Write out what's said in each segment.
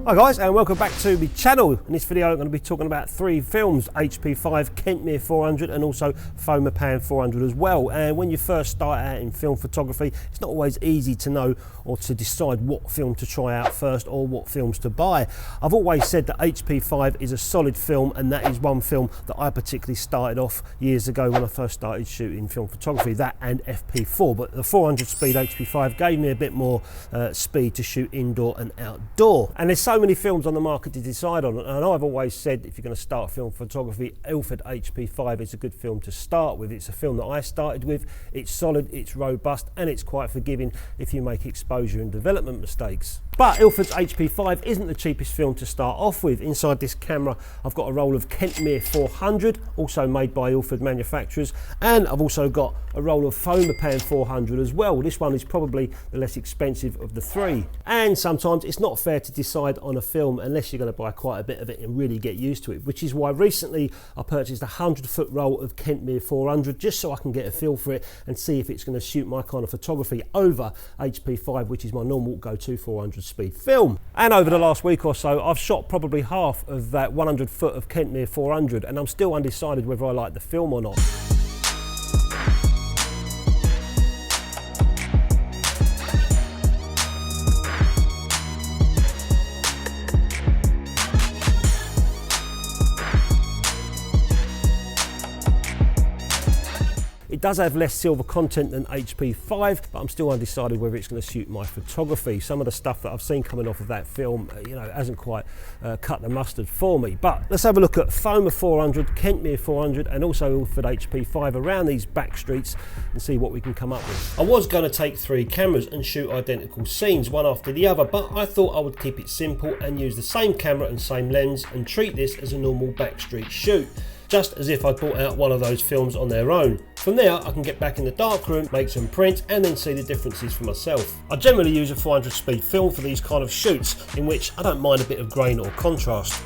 Hi guys, and welcome back to the channel. In this video I'm going to be talking about three films: HP5, Kentmere 400 and also Fomapan 400 as well. And when you first start out in film photography, it's not always easy to know or to decide what film to try out first or what films to buy. I've always said that HP5 is a solid film, and that is one film that I particularly started off years ago when I first started shooting film photography, that and FP4. But the 400 speed HP5 gave me a bit more speed to shoot indoor and outdoor. And there's so many films on the market to decide on, and I've always said if you're going to start film photography, Ilford HP5 is a good film to start with. It's a film that I started with. It's solid, it's robust, and it's quite forgiving if you make exposure and development mistakes. But Ilford's HP5 isn't the cheapest film to start off with. Inside this camera I've got a roll of Kentmere 400, also made by Ilford manufacturers, and I've also got a roll of Fomapan 400 as well. This one is probably the less expensive of the three. And sometimes it's not fair to decide on a film unless you're going to buy quite a bit of it and really get used to it, which is why recently I purchased a 100-foot roll of Kentmere 400 just so I can get a feel for it and see if it's going to suit my kind of photography over HP5, which is my normal go-to 400 speed film. And over the last week or so I've shot probably half of that 100 foot of Kentmere 400, and I'm still undecided whether I like the film or not. It does have less silver content than HP5, but I'm still undecided whether it's going to suit my photography. Some of the stuff that I've seen coming off of that film, hasn't quite cut the mustard for me. But let's have a look at Foma 400, Kentmere 400, and also Ilford HP5 around these back streets and see what we can come up with. I was going to take three cameras and shoot identical scenes, one after the other, but I thought I would keep it simple and use the same camera and same lens and treat this as a normal backstreet shoot, just as if I brought out one of those films on their own. From there I can get back in the darkroom, make some prints, and then see the differences for myself. I generally use a 400 speed film for these kind of shoots, in which I don't mind a bit of grain or contrast.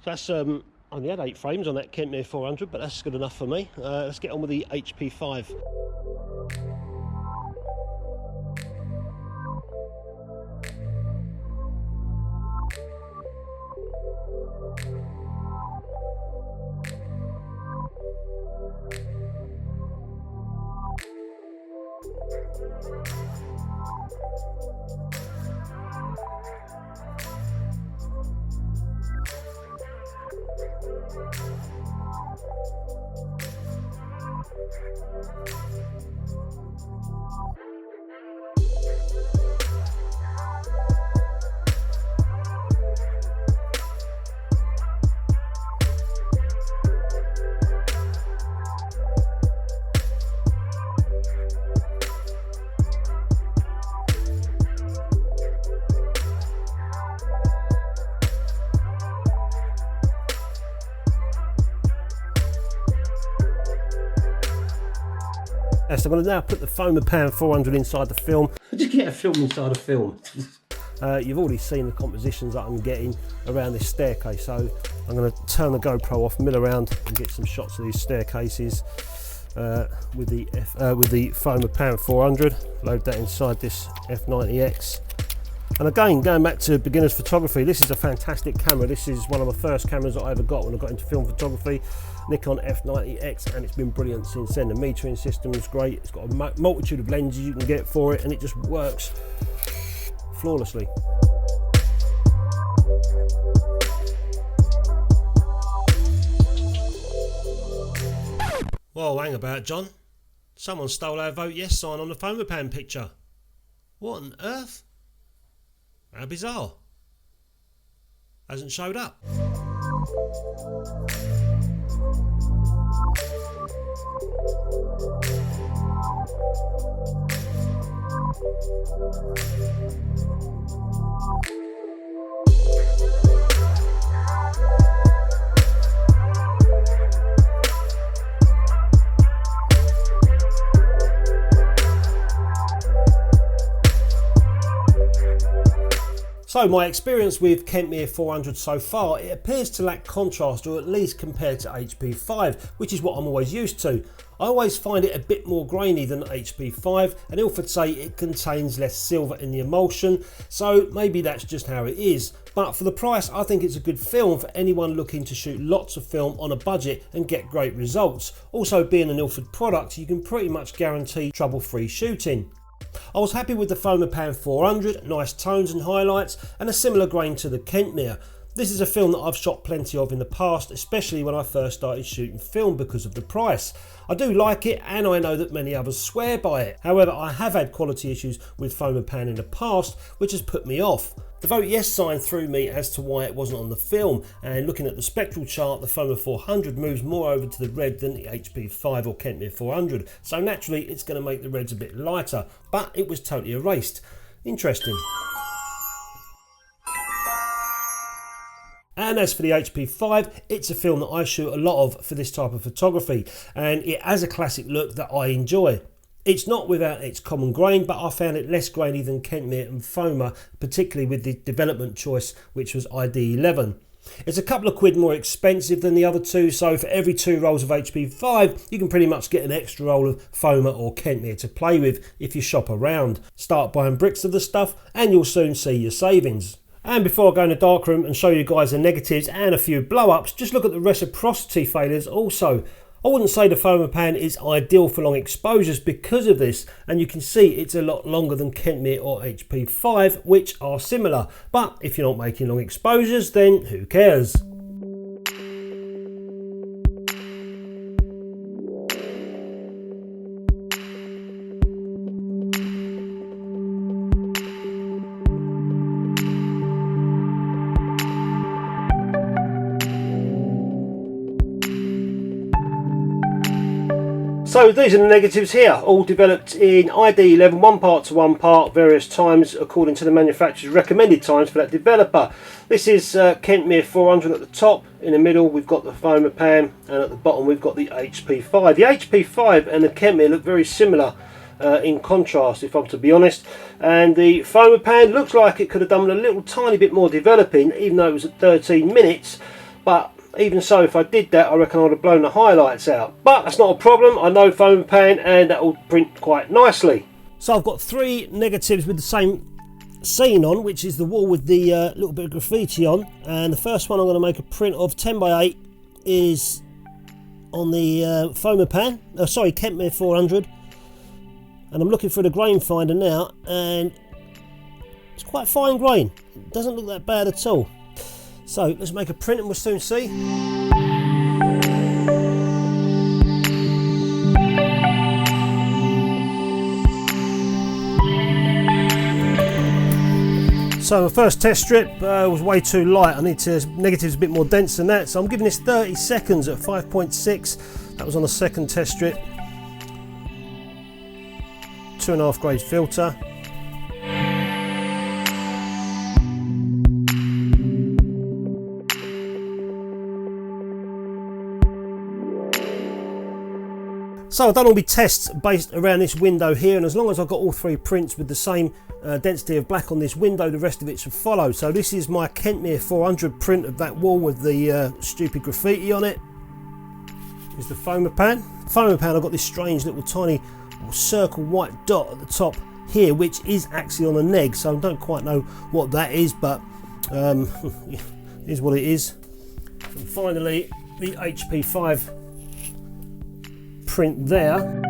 That's only had 8 frames on that Kentmere 400, but that's good enough for me. Let's get on with the HP5. So I'm going to now put the Fomapan 400 inside the film. Just get a film inside a film. You've already seen the compositions that I'm getting around this staircase, so I'm going to turn the GoPro off, mill around and get some shots of these staircases with the Fomapan 400. Load that inside this F90X And again, going back to beginners photography, this is a fantastic camera. This is one of the first cameras that I ever got when I got into film photography. Nikon F90X, and it's been brilliant since then. The metering system is great. It's got a multitude of lenses you can get for it, and it just works flawlessly. Well, hang about, John. Someone stole our vote yes sign on the Fomapan picture. What on earth? How bizarre. Hasn't showed up. So my experience with Kentmere 400 so far, it appears to lack contrast, or at least compared to HP5, which is what I'm always used to. I always find it a bit more grainy than HP5, and Ilford say it contains less silver in the emulsion, so maybe that's just how it is. But for the price, I think it's a good film for anyone looking to shoot lots of film on a budget and get great results. Also, being an Ilford product, you can pretty much guarantee trouble-free shooting. I was happy with the Fomapan 400, nice tones and highlights, and a similar grain to the Kentmere. This is a film that I've shot plenty of in the past, especially when I first started shooting film because of the price. I do like it, and I know that many others swear by it. However, I have had quality issues with Fomapan in the past, which has put me off. The vote yes sign threw me as to why it wasn't on the film, and looking at the spectral chart, the Foma 400 moves more over to the red than the HP5 or Kentmere 400, so naturally it's going to make the reds a bit lighter, but it was totally erased. Interesting. And as for the HP5, it's a film that I shoot a lot of for this type of photography, and it has a classic look that I enjoy. It's not without its common grain, but I found it less grainy than Kentmere and Foma, particularly with the development choice, which was ID11. It's a couple of quid more expensive than the other two, so for every 2 rolls of HP5, you can pretty much get an extra roll of Foma or Kentmere to play with if you shop around. Start buying bricks of the stuff, and you'll soon see your savings. And before I go in the darkroom and show you guys the negatives and a few blow-ups, just look at the reciprocity failures also. I wouldn't say the Fomapan is ideal for long exposures because of this, and you can see it's a lot longer than Kentmere or HP5, which are similar. But if you're not making long exposures, then who cares? So these are the negatives here, all developed in ID11, 1 part to 1 part, various times according to the manufacturer's recommended times for that developer. This is Kentmere 400 at the top, in the middle we've got the Fomapan, and at the bottom we've got the HP5. The HP5 and the Kentmere look very similar in contrast, if I'm to be honest, and the Fomapan looks like it could have done a little tiny bit more developing, even though it was at 13 minutes, but even so, if I did that, I reckon I would have blown the highlights out. But that's not a problem. I know Fomapan, and that will print quite nicely. So I've got 3 negatives with the same scene on, which is the wall with the little bit of graffiti on. And the first one I'm going to make a print of 10x8 is on the Fomapan. Sorry, Kentmere 400. And I'm looking for the grain finder now, and it's quite fine grain. It doesn't look that bad at all. So let's make a print and we'll soon see. So the first test strip was way too light. I need to negatives a bit more dense than that. So I'm giving this 30 seconds at 5.6. That was on the second test strip. 2.5 grade filter. So I've done all my tests based around this window here, and as long as I've got all 3 prints with the same density of black on this window, the rest of it should follow. So this is my Kentmere 400 print of that wall with the stupid graffiti on it. Here's the Fomapan. Fomapan, I've got this strange little tiny circle white dot at the top here, which is actually on a neg, so I don't quite know what that is, but is what it is. And finally, the HP5 print there.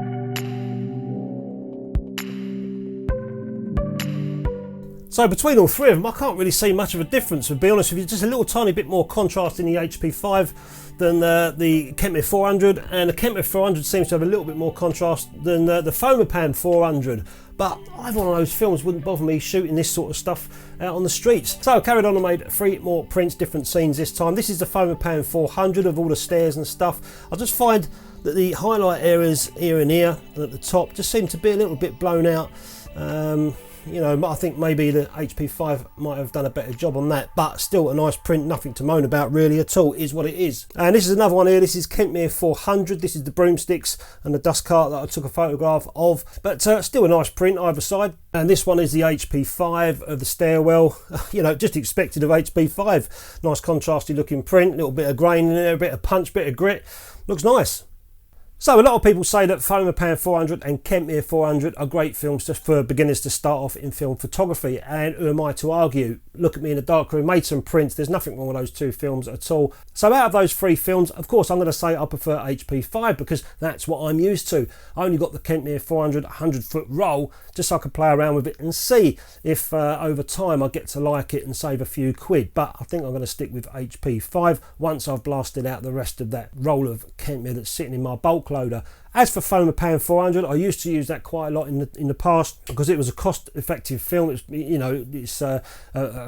So between all three of them, I can't really see much of a difference, to be honest with you. Just a little tiny bit more contrast in the HP5 than the Kentmere 400, and the Kentmere 400 seems to have a little bit more contrast than the Fomapan 400. But either one of those films wouldn't bother me shooting this sort of stuff out on the streets. So I carried on and made 3 more prints, different scenes this time. This is the Fomapan 400 of all the stairs and stuff. I just find that the highlight areas here and here and at the top just seem to be a little bit blown out. You know, I think maybe the HP5 might have done a better job on that, but still a nice print, nothing to moan about really at all, is what it is. And this is another one here. This is Kentmere 400. This is the broomsticks and the dust cart that I took a photograph of, but still a nice print either side. And this one is the HP5 of the stairwell. You know, just expected of HP5. Nice contrasty looking print, a little bit of grain in there, a bit of punch, bit of grit. Looks nice. So a lot of people say that Fomapan 400 and Kentmere 400 are great films just for beginners to start off in film photography, and who am I to argue? Look at me in the darkroom, made some prints, there's nothing wrong with those 2 films at all. So out of those 3 films, of course I'm going to say I prefer HP5 because that's what I'm used to. I only got the Kentmere 400 100-foot roll just so I could play around with it and see if over time I get to like it and save a few quid, but I think I'm going to stick with HP5 once I've blasted out the rest of that roll of Kentmere that's sitting in my bulk loader. As for Fomapan 400, I used to use that quite a lot in the past because it was a cost-effective film. It's, you know, it's a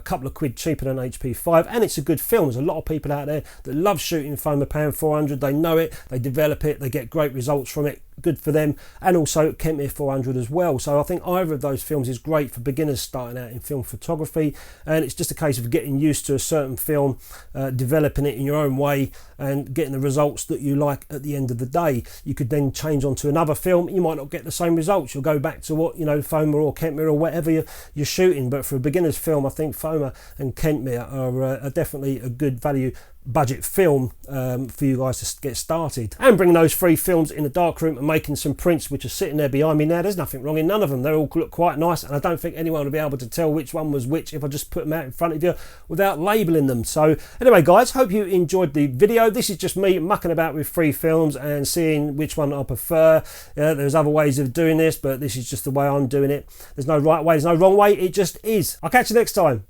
couple of quid cheaper than HP5, and it's a good film. There's a lot of people out there that love shooting Fomapan 400. They know it, they develop it, they get great results from it. Good for them, and also Kentmere 400 as well. So I think either of those films is great for beginners starting out in film photography, and it's just a case of getting used to a certain film, developing it in your own way and getting the results that you like at the end of the day. You could then change onto another film, you might not get the same results. You'll go back to what, you know, Foma or Kentmere or whatever you're shooting, but for a beginner's film I think Foma and Kentmere are definitely a good value budget film for you guys to get started. And bringing those 3 films in the darkroom and making some prints which are sitting there behind me now, there's nothing wrong in none of them. They all look quite nice, and I don't think anyone will be able to tell which one was which if I just put them out in front of you without labeling them. So anyway guys, hope you enjoyed the video. This is just me mucking about with 3 films and seeing which one I prefer. There's other ways of doing this, but this is just the way I'm doing it. There's no right way, there's no wrong way, it just is. I'll catch you next time.